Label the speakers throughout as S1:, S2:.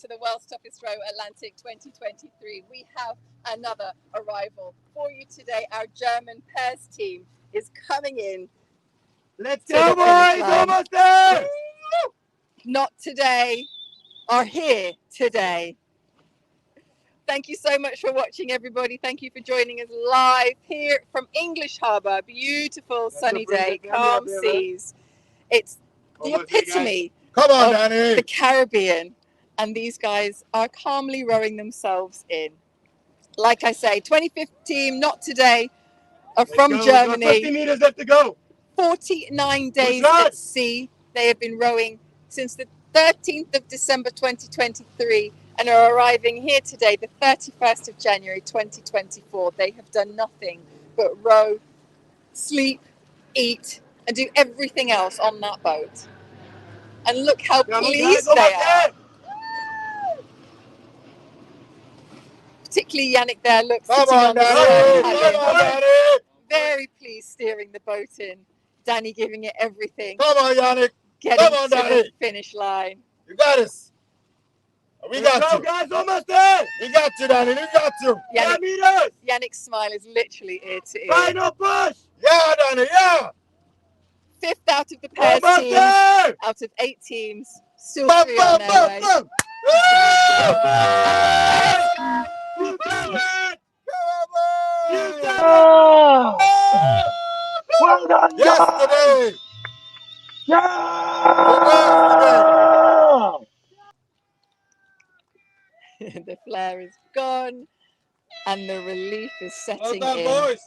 S1: to the World's Toughest Row Atlantic 2023. We have another arrival for you today. Our German pairs team is coming in.
S2: Let's go, boys! Almost there!
S1: Not today, are here today. Thank you so much for watching, everybody. Thank you for joining us live here from English Harbour. Beautiful sunny day, calm seas. It's the epitome
S2: Come on,
S1: of
S2: Danny!
S1: the Caribbean, and these guys are calmly rowing themselves in. Like I say, 25th team, not today, are from Germany.
S2: 50 meters left to go.
S1: 49 days at sea. They have been rowing since the 13th of December 2023 and are arriving here today, the 31st of January 2024. They have done nothing but row, sleep, eat, and do everything else on that boat. And look how pleased they are. Particularly Yannick there, looks sitting on the side. Very pleased steering the boat in. Danny giving it everything.
S2: Come on, Yannick.
S1: Getting to the finish line.
S2: You got us. We got you. Guys, almost there. We got you, Danny. We got you.
S1: Yannick's smile is literally ear to ear.
S2: Final push. Yeah, Danny, yeah.
S1: 5th out of the pairs team, out of 8 teams. Still 3 on their way.
S2: Well done, yesterday.
S1: The flare is gone and the relief is setting in.
S2: Boys.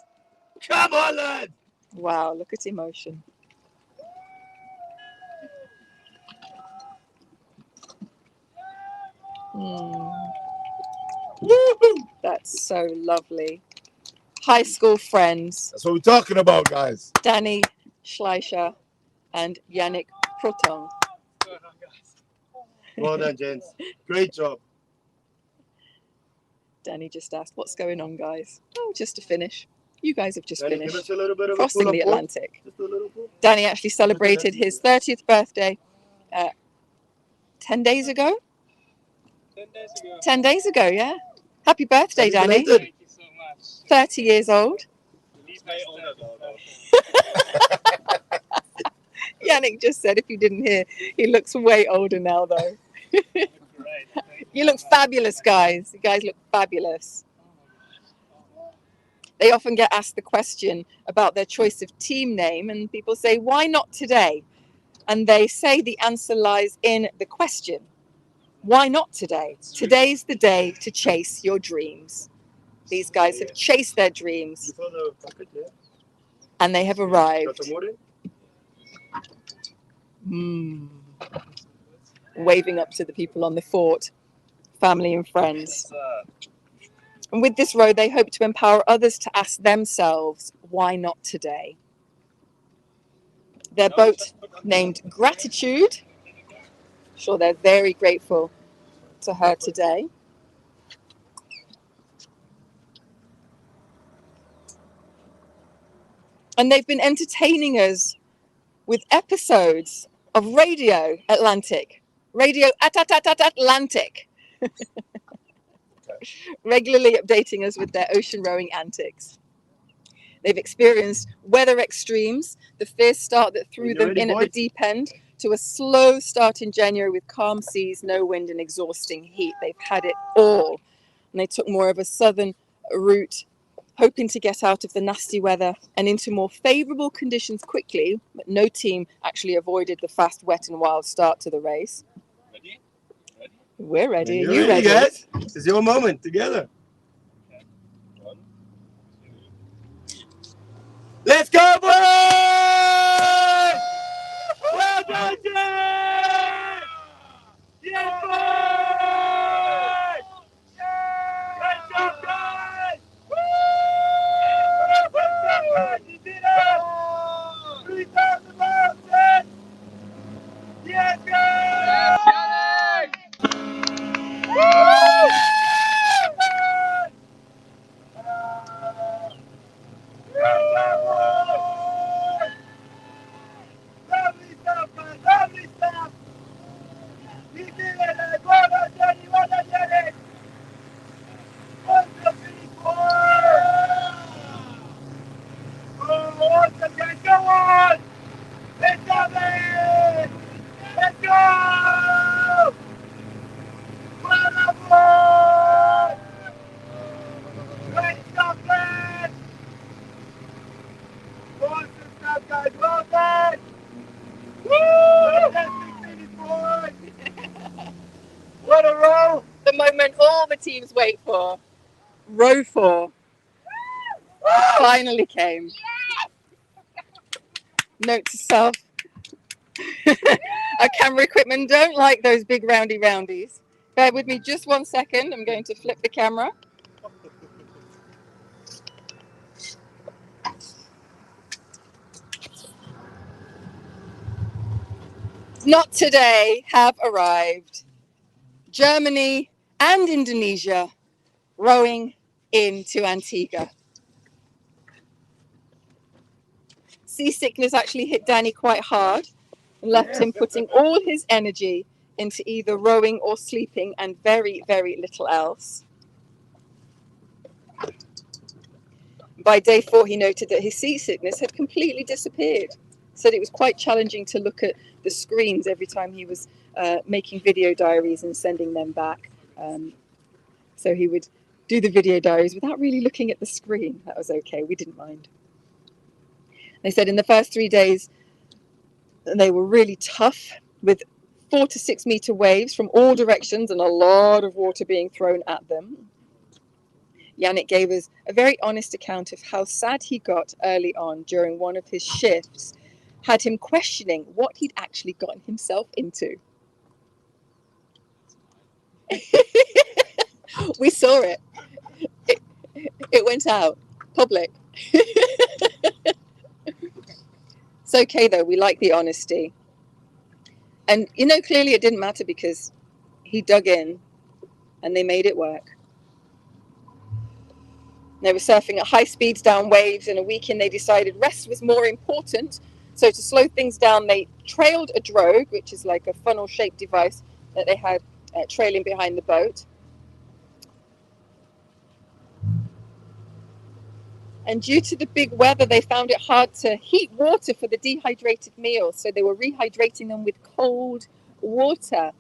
S2: Come on, lad.
S1: Wow, look at emotion. That's so lovely. High school friends.
S2: That's what we're talking about, guys.
S1: Danny Schleicher and Yannick Proton.
S2: Well done, gents. Great job.
S1: Danny just asked, what's going on, guys? Oh, just to finish. You guys have just
S2: Danny,
S1: finished
S2: give us a little bit of
S1: crossing the Atlantic.
S2: Just a little bit.
S1: Danny actually celebrated his 30th birthday 10 days ago.
S3: 10 days ago.
S1: 10 days ago, yeah. Happy birthday, Danny.
S3: Thank you so much.
S1: 30 years old.
S3: He's way older though.
S1: Yannick just said, if you didn't hear, he looks way older now, though. You look fabulous, guys. You guys look fabulous. They often get asked the question about their choice of team name, and people say, why not today? And they say the answer lies in the question. Why not today? Today's the day to chase your dreams. These guys have chased their dreams. And they have arrived. Waving up to the people on the fort, family and friends. And with this row, they hope to empower others to ask themselves, why not today? Their boat named Gratitude. I'm sure they're very grateful to her today. And they've been entertaining us with episodes of Radio Atlantic. Radio Atlantic. Regularly updating us with their ocean rowing antics. They've experienced weather extremes, the fierce start that threw them in at the deep end, to a slow start in January with calm seas, no wind and exhausting heat. They've had it all. And they took more of a southern route, hoping to get out of the nasty weather and into more favourable conditions quickly, but no team actually avoided the fast, wet and wild start to the race.
S3: Ready?
S1: We're ready. Are
S2: you
S1: ready?
S2: Guys? It's your moment together.
S3: Okay. 1, 2.
S2: Let's go, boys! Well done, Jay! Yeah, boys! Great job, guys! Woo! You did it! 3,000 miles, Jay! Yes, guys! Woo!
S1: the moment all the teams wait for. Row 4 finally came. Note to self. Our camera equipment don't like those big roundy roundies. Bear with me just 1 second. I'm going to flip the camera. Not today have arrived Germany and Indonesia rowing into Antigua. Seasickness actually hit Danny quite hard and left him putting all his energy into either rowing or sleeping and very, very little else. By day 4, he noted that his seasickness had completely disappeared. Said it was quite challenging to look at the screens every time he was making video diaries and sending them back. So he would do the video diaries without really looking at the screen. That was okay. We didn't mind. They said in the first 3 days, they were really tough with 4 to 6 meter waves from all directions and a lot of water being thrown at them. Yannick gave us a very honest account of how sad he got early on during one of his shifts, had him questioning what he'd actually gotten himself into. We saw it. It went out, public. It's okay though, we like the honesty. And you know, clearly it didn't matter because he dug in and they made it work. They were surfing at high speeds down waves, and a week in they decided rest was more important. So to slow things down, they trailed a drogue, which is like a funnel-shaped device that they had trailing behind the boat. And due to the big weather, they found it hard to heat water for the dehydrated meals. So they were rehydrating them with cold water.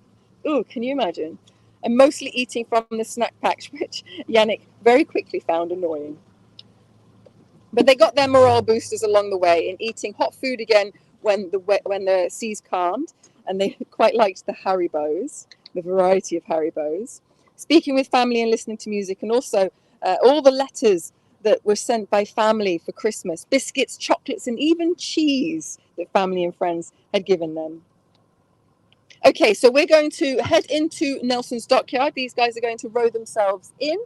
S1: Ooh, can you imagine? And mostly eating from the snack packs, which Yannick very quickly found annoying. But they got their morale boosters along the way in eating hot food again when the seas calmed. And they quite liked the Haribos, the variety of Haribos. Speaking with family and listening to music, and also all the letters that were sent by family for Christmas, biscuits, chocolates, and even cheese that family and friends had given them. Okay, so we're going to head into Nelson's Dockyard. These guys are going to row themselves in.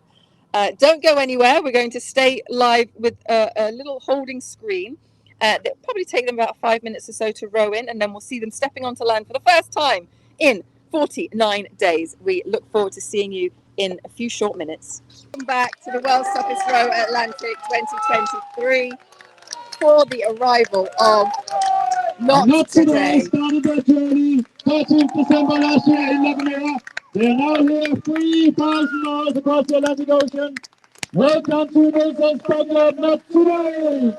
S1: Don't go anywhere. We're going to stay live with a little holding screen. That'll probably take them about 5 minutes or so to row in, and then we'll see them stepping onto land for the first time in 49 days. We look forward to seeing you in a few short minutes. Welcome back to the World's Toughest Row Atlantic 2023 for the arrival of Not Today.
S2: Started their journey 13th December last year in Lebanon. They are now here 3,000 miles across the Atlantic Ocean. Welcome to Nelson's Dockyard, Not Today.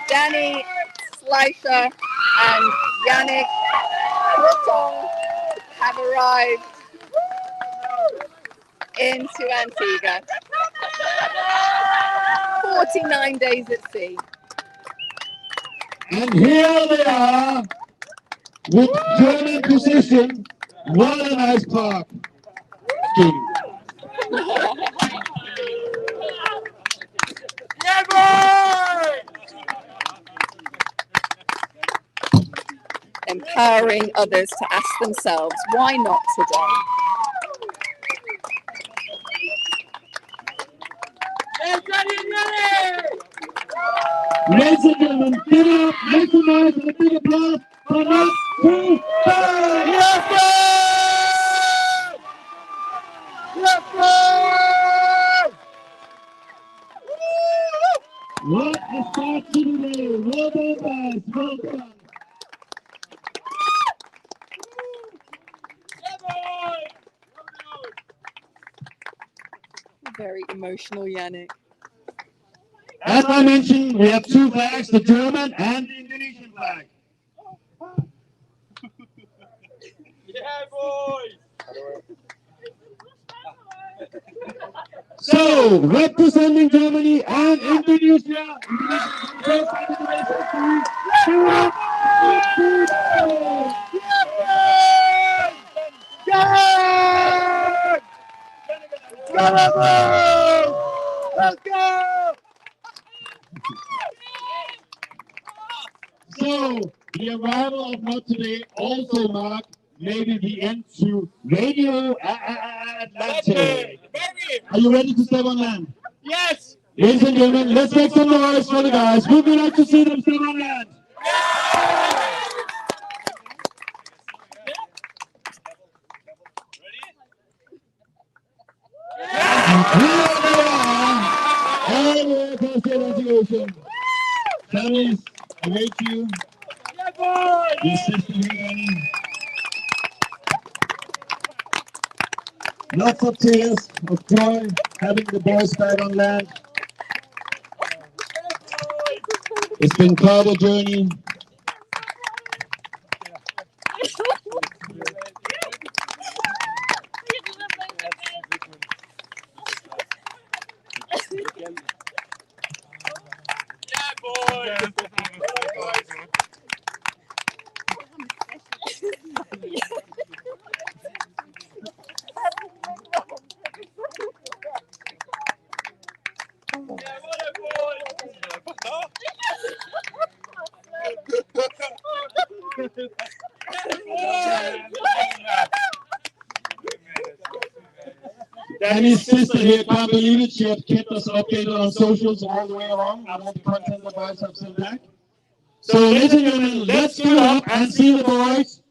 S1: Danny, Slicer, and Yannick Breton have arrived into Antigua. 49 days at sea.
S2: And here they are with German precision. What a nice park.
S1: Empowering others to ask themselves, why not today?
S2: Ladies and gentlemen, give it up, make some noise and a big applause for Not Today! Yes, sir! Yes, sir! What a start to the day! Well done, guys. Well done.
S1: Very emotional Yannick.
S2: As I mentioned, we have two flags, the German and the Indonesian flag.
S3: Yeah, boys!
S2: So, representing Germany and Indonesia, Let's go! So, the arrival of Not Today also marked maybe the end to Radio Atlantic. Are you ready to step on land?
S3: Yes!
S2: Ladies and gentlemen, let's make some noise for the guys. Would we like to see them step on land? Here they are, all the way across the Atlantic Ocean. Families, await you. Your sister here, Danny. Lots of tears of joy having the boys back on land. It's been quite a journey. Danny's sister here can't believe it. She had kept us updated on socials all the way along on all the content the boys have sent back. So, ladies and gentlemen, let's give it up and see the boys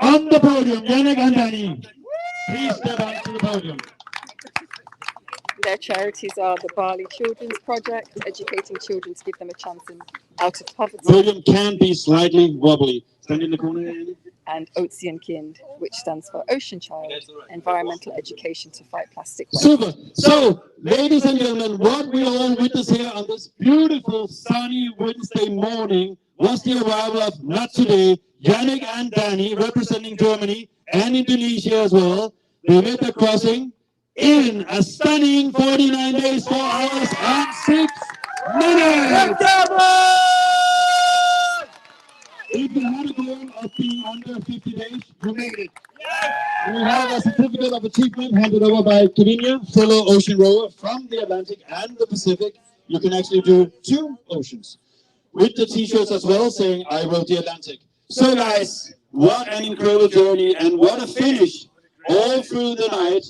S2: on the podium. Yannick and Danny, please step onto the podium.
S1: Their charities are the Bali Children's Project, educating children to give them a chance out of poverty.
S2: Podium can be slightly wobbly. Stand in the corner, Andy.
S1: And Ocean Kind, which stands for Ocean Child, environmental education to fight plastic waste.
S2: Super. So, ladies and gentlemen, what we all witness here on this beautiful sunny Wednesday morning was the arrival of Not Today, Yannick and Danny, representing Germany and Indonesia as well. They made their crossing in a stunning 49 days, 4 hours and 6 minutes. If you had a goal of being under 50 days, you made it. We have a certificate of achievement handed over by Kirinya, fellow ocean rower from the Atlantic and the Pacific. You can actually do 2 oceans with the t-shirts as well saying, I rode the Atlantic. So guys, what an incredible journey and what a finish. All through the night,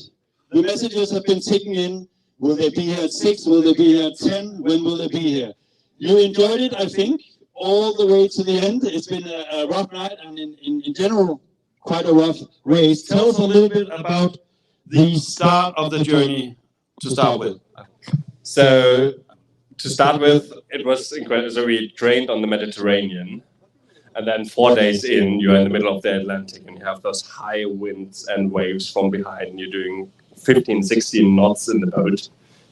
S2: the messages have been ticking in. Will they be here at 6? Will they be here at 10? When will they be here? You enjoyed it, I think, all the way to the end. It's been a rough night and in general, quite a rough race. Tell us a little bit about the start of the journey to start with.
S4: So, to start with, it was incredible. So we trained on the Mediterranean, and then 4 days in, you're in the middle of the Atlantic, and you have those high winds and waves from behind, and you're doing 15, 16 knots in the boat.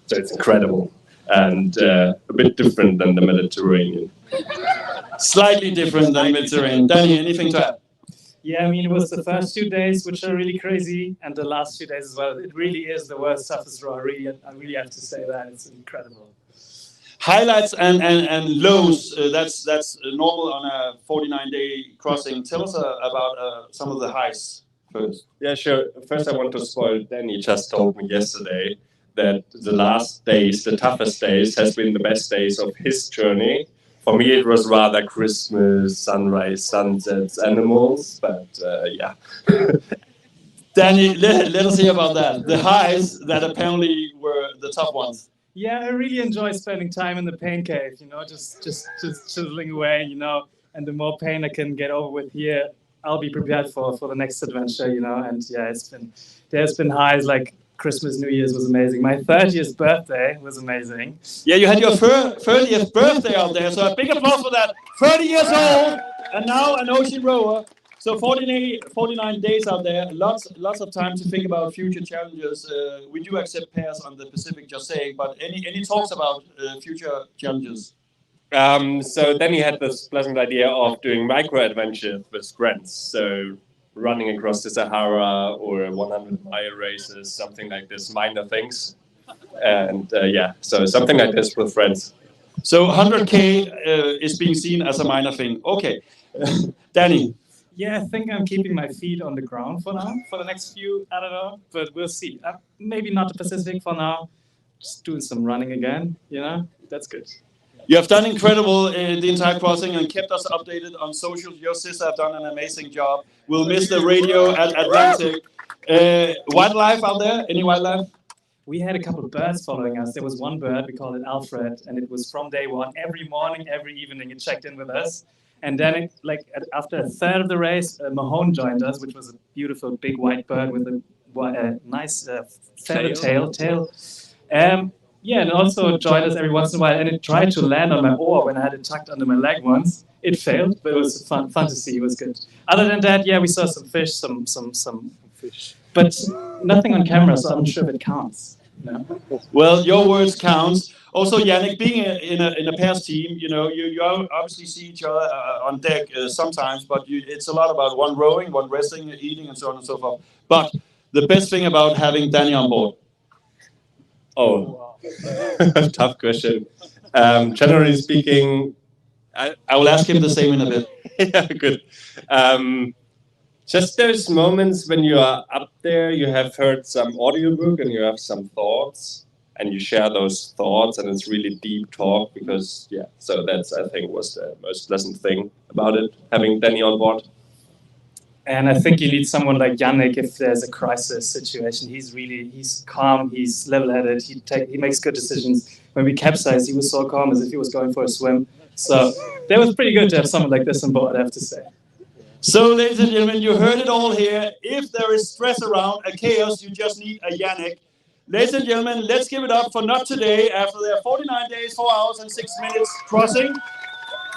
S4: So it's incredible, and a bit different than the Mediterranean.
S2: Slightly different than Mediterranean. Danny, anything to add?
S5: Yeah, I mean, it was the first 2 days, which are really crazy, and the last 2 days as well. It really is the worst toughest row. I really have to say that. It's incredible.
S2: Highlights and lows, that's normal on a 49-day crossing. Tell us about some of the highs first.
S4: Yeah, sure. First, I want to spoil. Danny just told me yesterday that the last days, the toughest days, has been the best days of his journey. For me, it was rather Christmas, sunrise, sunsets, animals, but yeah.
S2: Danny, let us hear about that. The highs that apparently were the tough ones.
S5: Yeah, I really enjoy spending time in the pain cave, you know, just chiseling away, you know, and the more pain I can get over with here, I'll be prepared for the next adventure, you know, and yeah, there's been highs like Christmas, New Year's was amazing. My 30th birthday was amazing.
S2: Yeah, you had your 30th birthday out there, so a big applause for that. 30 years old, and now an ocean rower. So 49 days out there, lots of time to think about future challenges. We do accept pairs on the Pacific, just saying, but any talks about future challenges?
S4: So then he had this pleasant idea of doing micro adventures with friends. So running across the Sahara or 100-mile races, something like this, minor things. And yeah, so something like this with friends.
S2: So 100K is being seen as a minor thing. Okay. Danny,
S5: Yeah, I think I'm keeping my feet on the ground for now. For the next few, I don't know, but we'll see. Maybe not the Pacific for now. Just doing some running again, you know? That's good.
S2: You have done incredible the entire crossing and kept us updated on socials. Your sister have done an amazing job. We'll miss the radio at Atlantic. Wildlife out there? Any wildlife?
S5: We had a couple of birds following us. There was one bird, we called it Alfred, and it was from day one. Every morning, every evening, it checked in with us. And then, after a third of the race, Mahone joined us, which was a beautiful big white bird with a nice feather tail. Yeah, and also joined us every once in a while, and it tried to land on my oar when I had it tucked under my leg once. It failed, but it was fun to see. It was good. Other than that, yeah, we saw some fish, some fish, but nothing on camera, so I'm not sure if it counts. No.
S2: Well, your words count. Also, Yannick, being in a pairs team, you obviously see each other on deck sometimes, but it's a lot about one rowing, one resting, eating, and so on and so forth. But the best thing about having Danny on board?
S4: Oh, tough question. Generally speaking,
S2: I will ask him the same in a bit.
S4: Yeah, good. Just those moments when you are up there, you have heard some audiobook and you have some thoughts, and you share those thoughts, and it's really deep talk because, yeah, so that's, I think, was the most pleasant thing about it, having Danny on board.
S5: And I think you need someone like Yannick if there's a crisis situation. He's calm, he's level-headed, he makes good decisions. When we capsized, he was so calm as if he was going for a swim. So that was pretty good to have someone like this on board, I have to say.
S2: So, ladies and gentlemen, you heard it all here. If there is stress around, a chaos, you just need a Yannick. Ladies and gentlemen, let's give it up for Not Today after their 49 days, 4 hours and 6 minutes crossing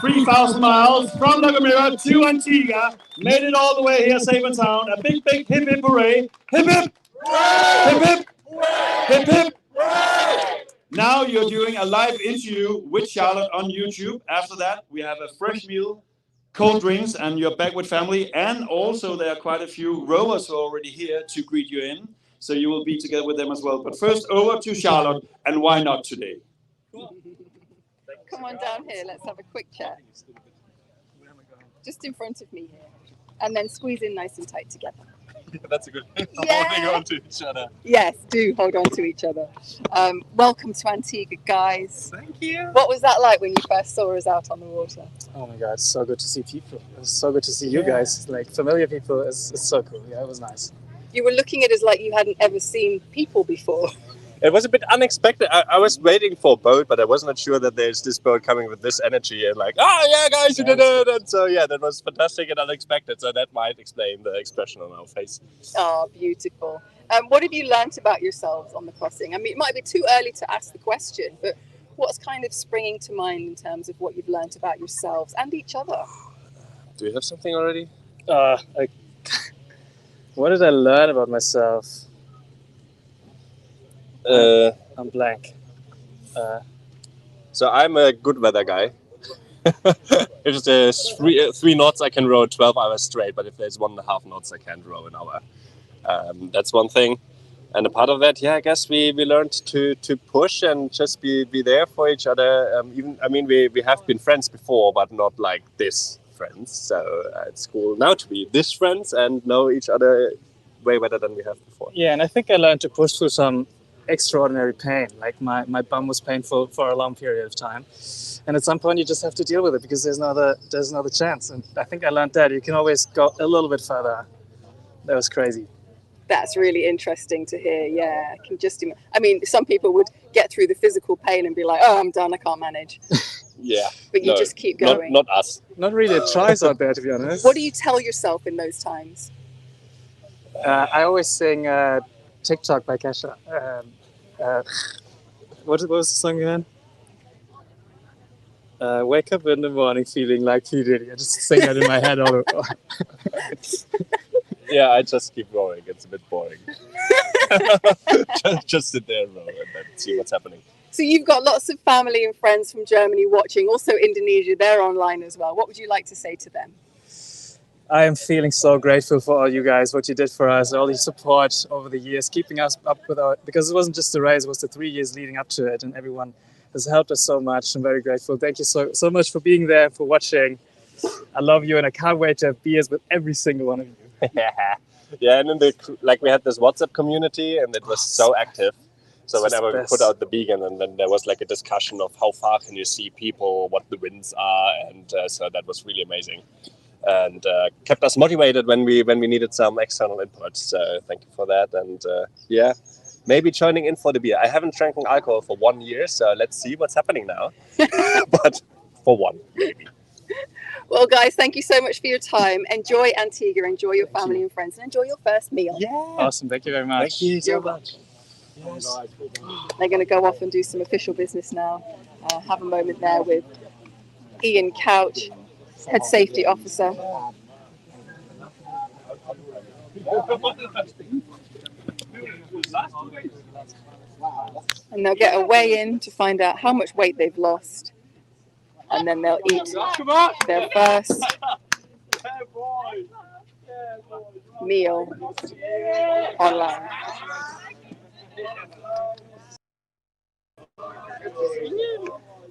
S2: 3,000 miles from La Gomera to Antigua. Made it all the way here safe and sound. A big, big hip hip hooray. Hip hip! Hip hip! Hip hip! Now you're doing a live interview with Charlotte on YouTube. After that, we have a fresh meal, cold drinks, and you're back with family. And also there are quite a few rowers who are already here to greet you in. So you will be together with them as well. But first, over to Charlotte, and why not today?
S1: Come on down here, let's have a quick chat. Just in front of me here. And then squeeze in nice and tight together.
S3: Yeah, that's a good
S1: Yeah.
S3: holding on to each other.
S1: Yes, do hold on to each other. Welcome to Antigua, guys.
S3: Thank you.
S1: What was that like when you first saw us out on the water?
S5: Oh my God, it's so good to see people. It's so good to see you guys. Like familiar people, it's so cool. Yeah, it was nice.
S1: You were looking at us like you hadn't ever seen people before.
S3: It was a bit unexpected. I was waiting for a boat, but I was not sure that there's this boat coming with this energy and like, oh yeah, guys, you did it. And so yeah, that was fantastic and unexpected. So that might explain the expression on our face.
S1: Oh, beautiful. What have you learnt about yourselves on the crossing? I mean, it might be too early to ask the question, but what's kind of springing to mind in terms of what you've learnt about yourselves and each other?
S3: Do you have something already?
S5: What did I learn about myself? I'm blank.
S3: So I'm a good weather guy. If there's three knots, I can row 12 hours straight. But if there's 1.5 knots, I can't row an hour. That's one thing. And a part of that, yeah, I guess we learned to push and just be there for each other. We have been friends before, but not like this friends. So it's cool now to be this friends and know each other way better than we have before.
S5: Yeah, and I think I learned to push through some extraordinary pain. Like my bum was painful for a long period of time, and at some point you just have to deal with it because there's another chance. And I think I learned that you can always go a little bit further. That was crazy.
S1: That's really interesting to hear. Yeah, I can just some people would get through the physical pain and be like, oh, I'm done, I can't manage.
S3: Yeah,
S1: but you just keep going.
S3: Not us.
S5: Not really a choice out there, to be honest.
S1: What do you tell yourself in those times?
S5: I always sing TikTok by Kesha. What was the song again? Wake up in the morning feeling like P. Diddy. I just sing that in my head all the
S3: Yeah, I just keep rowing. It's a bit boring. just sit there and row and then see what's happening.
S1: So you've got lots of family and friends from Germany watching, also Indonesia, they're online as well. What would you like to say to them?
S5: I am feeling so grateful for all you guys, what you did for us, all your support over the years, keeping us up with because it wasn't just the race, it was the 3 years leading up to it, and everyone has helped us so much. I'm very grateful. Thank you so much for being there, for watching. I love you, and I can't wait to have beers with every single one of you.
S3: Yeah, and in we had this WhatsApp community, and it was so active. So whenever we put out the beacon, and then there was like a discussion of how far can you see people, what the winds are, and so that was really amazing, and kept us motivated when we needed some external input. So thank you for that, and yeah, maybe joining in for the beer. I haven't drank alcohol for 1 year, so let's see what's happening now. But for one.
S1: Well, guys, thank you so much for your time. Enjoy Antigua, enjoy your family and friends, and enjoy your first meal.
S3: Yeah.
S5: Awesome. Thank you very much.
S3: Thank you so much.
S1: Yes. They're going to go off and do some official business now. Have a moment there with Ian Couch, Head Safety Officer. And they'll get a weigh-in to find out how much weight they've lost. And then they'll eat their first meal online.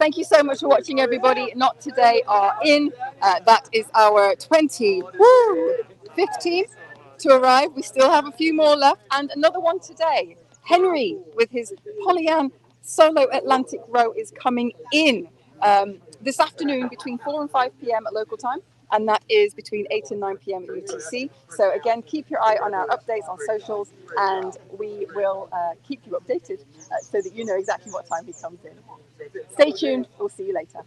S1: Thank you so much for watching, everybody. Not Today are in. That is our 15th to arrive. We still have a few more left, and another one today. Henry, with his Polyan Solo Atlantic Row, is coming in this afternoon between 4 and 5 p.m. at local time, and that is between 8 and 9 p.m. at UTC. So again, keep your eye on our updates on socials, and we will keep you updated so that you know exactly what time he comes in. Stay tuned. We'll see you later.